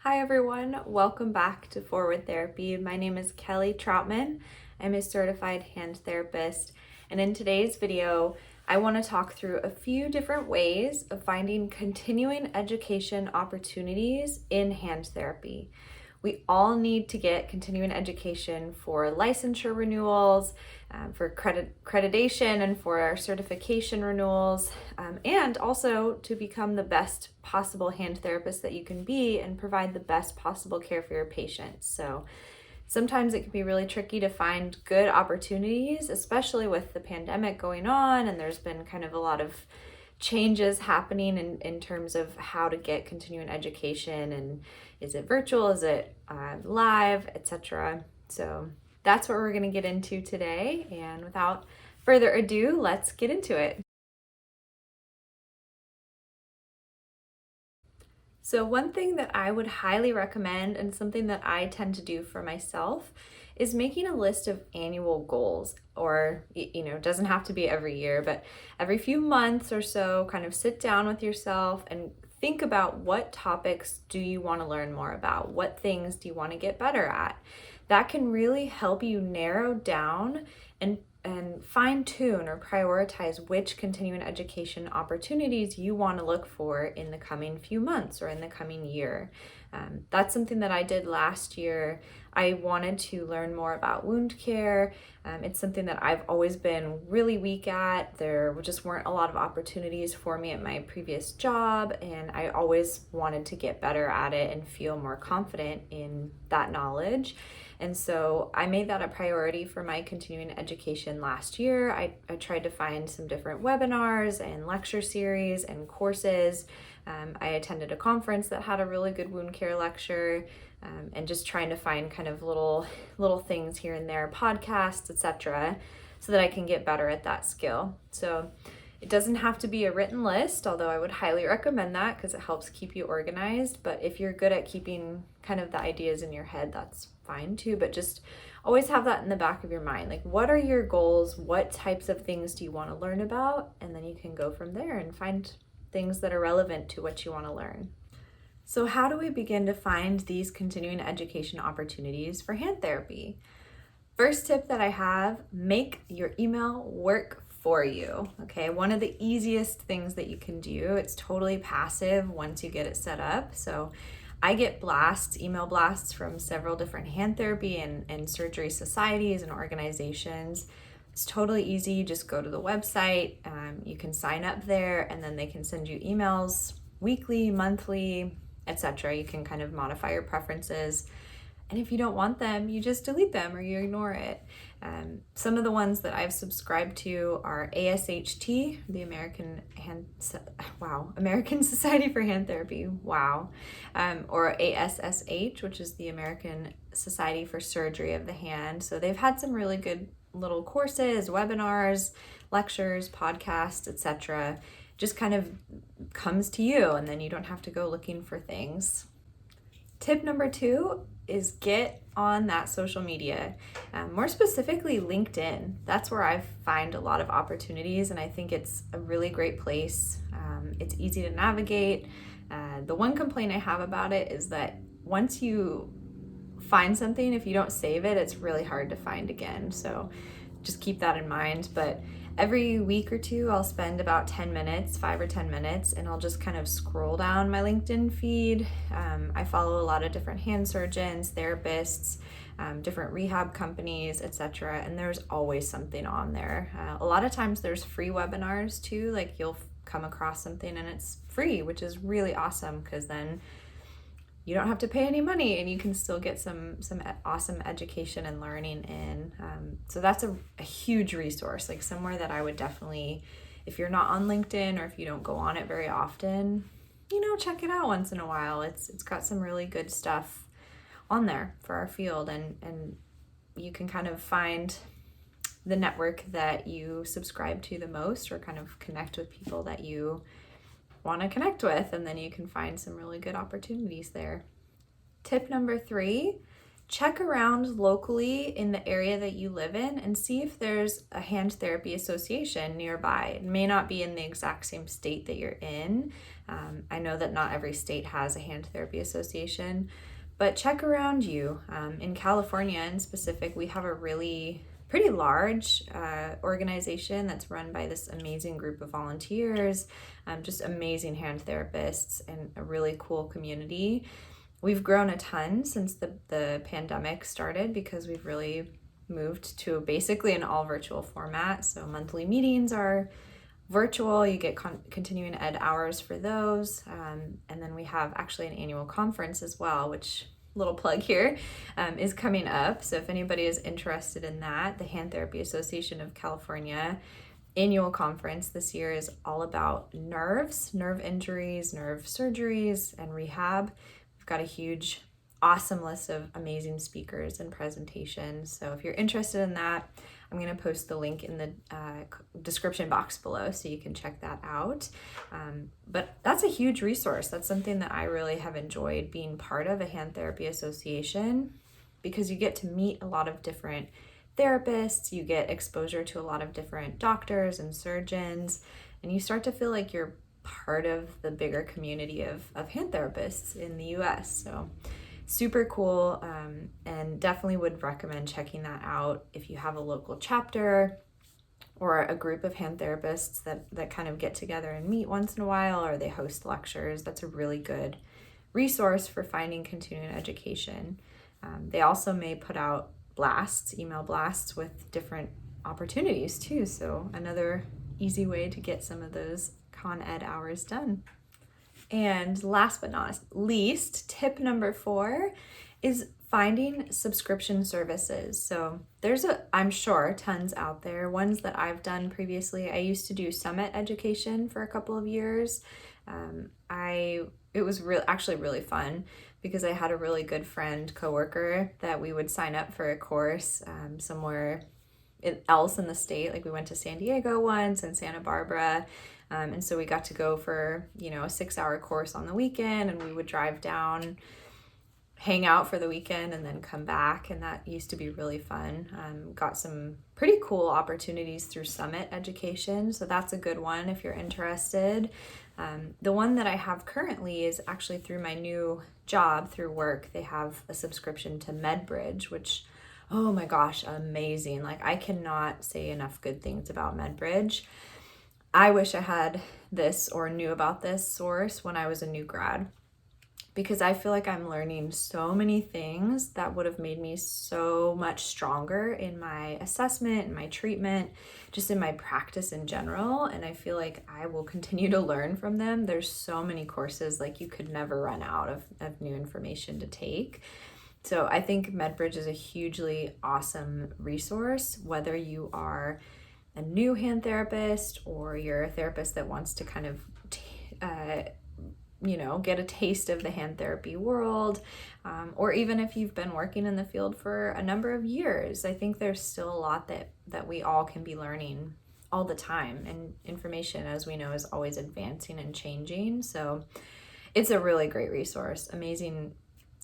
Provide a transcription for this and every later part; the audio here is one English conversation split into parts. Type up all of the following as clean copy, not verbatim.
Hi everyone, welcome back to Forward Therapy. My name is Kelly Troutman. I'm a certified hand therapist, and in today's video, I want to talk through a few different ways of finding continuing education opportunities in hand therapy. We all need to get continuing education for licensure renewals, for accreditation, and for our certification renewals, and also to become the best possible hand therapist that you can be and provide the best possible care for your patients. So sometimes it can be really tricky to find good opportunities, especially with the pandemic going on, and there's been kind of a lot of changes happening in terms of how to get continuing education, and is it virtual, is it live, etc. So that's what we're going to get into today, and without further ado, let's get into it. So one thing that I would highly recommend, and something that I tend to do for myself, is making a list of annual goals, or it doesn't have to be every year, but every few months or so, kind of sit down with yourself and think about what topics do you want to learn more about? What things do you want to get better at? That can really help you narrow down and fine tune or prioritize which continuing education opportunities you want to look for in the coming few months or in the coming year. That's something that I did last year. I wanted to learn more about wound care. It's something that I've always been really weak at. There just weren't a lot of opportunities for me at my previous job, and I always wanted to get better at it and feel more confident in that knowledge. And so I made that a priority for my continuing education last year. I tried to find some different webinars and lecture series and courses. I attended a conference that had a really good wound care lecture, and just trying to find kind of little things here and there, podcasts, etc., so that I can get better at that skill. So it doesn't have to be a written list, although I would highly recommend that because it helps keep you organized. But if you're good at keeping kind of the ideas in your head, that's fine too. But just always have that in the back of your mind. Like, what are your goals? What types of things do you want to learn about? And then you can go from there and find things that are relevant to what you want to learn. So how do we begin to find these continuing education opportunities for hand therapy? First tip that I have, make your email work for you. Okay, one of the easiest things that you can do, it's totally passive once you get it set up. So I get email blasts from several different hand therapy and surgery societies and organizations. It's totally easy. You just go to the website, you can sign up there, and then they can send you emails weekly, monthly, etc. You can kind of modify your preferences. And if you don't want them, you just delete them or you ignore it. Some of the ones that I've subscribed to are ASHT, the American Society for Hand Therapy, or ASSH, which is the American Society for Surgery of the Hand. So they've had some really good little courses, webinars, lectures, podcasts, etc. Just kind of comes to you, and then you don't have to go looking for things. Tip number 2 is get on that social media, more specifically LinkedIn. That's where I find a lot of opportunities, and I think it's a really great place. It's easy to navigate. The one complaint I have about it is that once you find something, if you don't save it, it's really hard to find again. So just keep that in mind. But every week or two, I'll spend about 5 or 10 minutes, and I'll just kind of scroll down my LinkedIn feed. I follow a lot of different hand surgeons, therapists, different rehab companies, etc. And there's always something on there. A lot of times there's free webinars too. Like, you'll come across something and it's free, which is really awesome because then you don't have to pay any money and you can still get some awesome education and learning in. So that's a huge resource, like somewhere that I would definitely, if you're not on LinkedIn or if you don't go on it very often, check it out once in a while. It's got some really good stuff on there for our field, and you can kind of find the network that you subscribe to the most, or kind of connect with people that you want to connect with, and then you can find some really good opportunities there. Tip number 3 check around locally in the area that you live in and see if there's a hand therapy association nearby. It may not be in the exact same state that you're in. I know that not every state has a hand therapy association, but check around you. In California in specific, we have a really pretty large organization that's run by this amazing group of volunteers, just amazing hand therapists, and a really cool community. We've grown a ton since the pandemic started because we've really moved to basically an all virtual format. So monthly meetings are virtual. You get continuing ed hours for those. And then we have actually an annual conference as well, which, little plug here, is coming up. So if anybody is interested in that, the Hand Therapy Association of California annual conference this year is all about nerves, nerve injuries, nerve surgeries, and rehab. We've got a huge, awesome list of amazing speakers and presentations. So if you're interested in that, I'm going to post the link in the description box below so you can check that out. But that's a huge resource. That's something that I really have enjoyed being part of, a hand therapy association, because you get to meet a lot of different therapists, you get exposure to a lot of different doctors and surgeons, and you start to feel like you're part of the bigger community of hand therapists in the US. So super cool, and definitely would recommend checking that out if you have a local chapter or a group of hand therapists that kind of get together and meet once in a while, or they host lectures. That's a really good resource for finding continuing education. They also may put out blasts, email blasts with different opportunities too. So another easy way to get some of those con ed hours done. And last but not least, tip number 4 is finding subscription services. So there's I'm sure tons out there, ones that I've done previously. I used to do Summit Education for a couple of years. It was actually really fun because I had a really good friend, coworker, that we would sign up for a course somewhere else in the state. Like we went to San Diego once and Santa Barbara. And so we got to go for, a 6-hour course on the weekend, and we would drive down, hang out for the weekend, and then come back. And that used to be really fun. Got some pretty cool opportunities through Summit Education. So that's a good one if you're interested. The one that I have currently is actually through my new job, through work. They have a subscription to MedBridge, which, oh my gosh, amazing. Like, I cannot say enough good things about MedBridge. I wish I had this or knew about this source when I was a new grad, because I feel like I'm learning so many things that would have made me so much stronger in my assessment and my treatment, just in my practice in general. And I feel like I will continue to learn from them. There's so many courses, like you could never run out of new information to take. So I think MedBridge is a hugely awesome resource, whether you are a new hand therapist or you're a therapist that wants to kind of get a taste of the hand therapy world, or even if you've been working in the field for a number of years. I think there's still a lot that we all can be learning all the time, and information, as we know, is always advancing and changing. So it's a really great resource. Amazing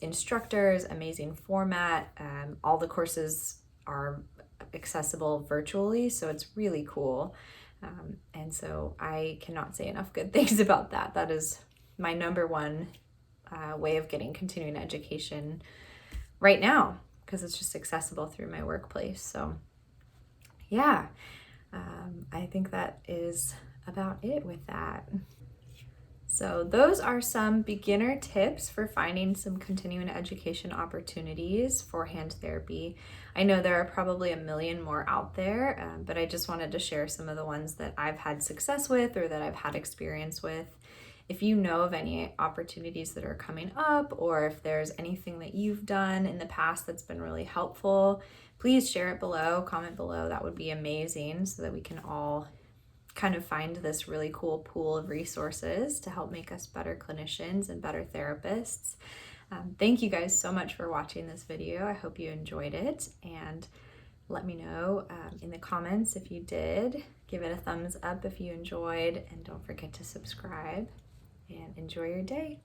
instructors, amazing format. All the courses are accessible virtually, so it's really cool. And so I cannot say enough good things about that. That is my number one way of getting continuing education right now, because it's just accessible through my workplace. So yeah, I think that is about it with that. So those are some beginner tips for finding some continuing education opportunities for hand therapy. I know there are probably a million more out there, but I just wanted to share some of the ones that I've had success with or that I've had experience with. If you know of any opportunities that are coming up, or if there's anything that you've done in the past that's been really helpful, please share it below, comment below. That would be amazing, so that we can all kind of find this really cool pool of resources to help make us better clinicians and better therapists. Thank you guys so much for watching this video. I hope you enjoyed it, and let me know in the comments if you did. Give it a thumbs up if you enjoyed, and don't forget to subscribe, and enjoy your day.